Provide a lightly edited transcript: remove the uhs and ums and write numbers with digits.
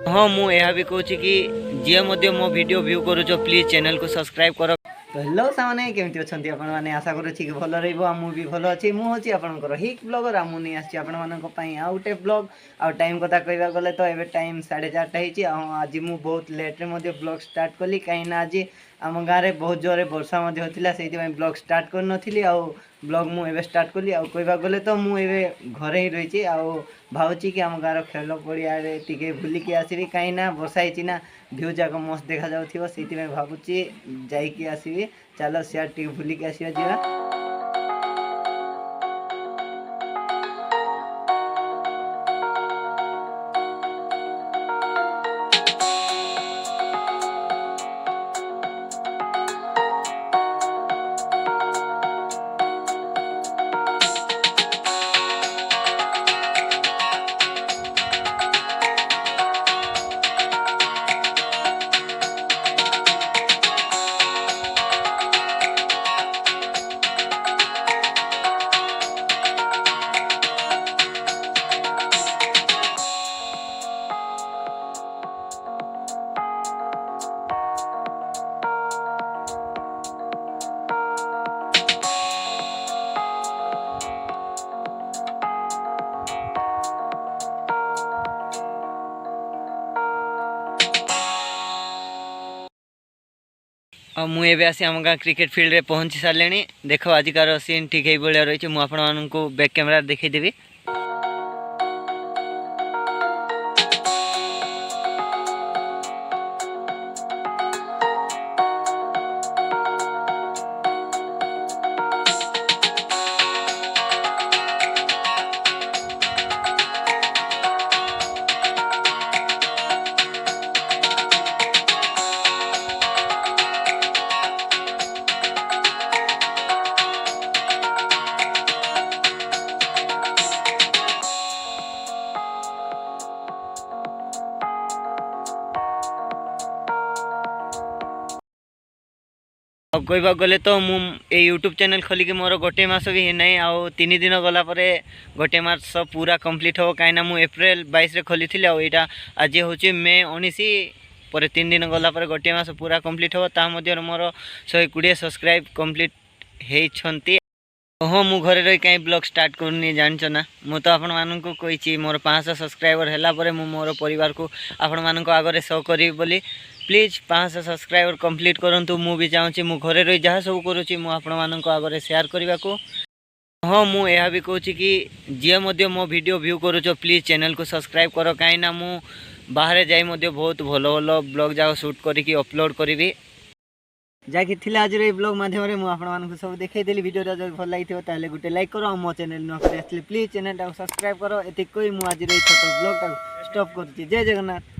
हाँ मुझे भी कहूँ कि जी मो वीडियो व्यू करुच प्लीज चैनल को सब्सक्राइब कर। तो हेलो सामने केमती अच्छा आपने आशा करुच्छी कि भल रुझे भल अच्छी मुझे आपंकर हिट ब्लगर मुझे आसी आउ गोटे ब्लग आउ टाइम कथा कहवा गले तो ये टाइम 4:30 आज मुझे बहुत लेट्रे ब्लग स्टार्ट कली कहीं आज आम गाँव में बहुत जोरे वर्षा होता से ब्लग स्टार्ट कर नी आउ ब्लग मुझे स्टार्ट कली आउ कहवा गले तो मुझे घरे ही रही भावुची कि आम गाँव खेल पड़िया टे बुलिकी आसबि कहीं वर्षा होना भ्यू जाक मस्त देखा जाऊँ से भावुची जाइकी आसबि चलो सियार टे बुलिकी आसवा जा। मुझे आसी आम गाँ क्रिकेट फील्ड रे पहुँची सारे देख आजिकार सीन ठीक है भाया रही मुझे बैक कैमेरा देखीदेवी। कहवा गले तो मुझे यूट्यूब चैनल खोलिक मोर गोटे मस भी ना आउ 3 दिन गलापर गोटे मास पूरा कंप्लीट हो कहीं मुझे एप्रिल 22 खोली थी आईटा आज हूँ मे 19 पर 3 दिन गलापर गोटे मास पूरा कंप्लीट हो मोर 120 सब्सक्राइब कंप्लीट होती। हाँ मु घरे रही कहीं ब्लॉग स्टार्ट करनी जानच ना मु तो आपण मानक कही मोर 500 सब्सक्राइबर है मोर परिवार को आपण मानक आगे शो करी बोली प्लीज 500 सब्सक्राइबर कंप्लीट करंतु मु भी चाहूँगी मु घरे रही जहाँ सब करुँची आपण मानक आगे शेयर करने को। हाँ मुझे भी कहूँ कि जी मो वीडियो व्यू करुच प्लीज चैनल को सब्सक्राइब कर कहीं मु बाहर जाई बहुत भल भल ब्लॉग जाक शूट करी अपलोड करी जहाँकि थिला आज ब्लॉग माध्यम मुझे सब देखी वीडियो जब भल लगी गोटे लाइक करो मो चैनल नुआ प्लीज चैनल सब्सक्राइब करो ये मुझे छोट ब्लॉग स्टॉप कर जय जगन्नाथ।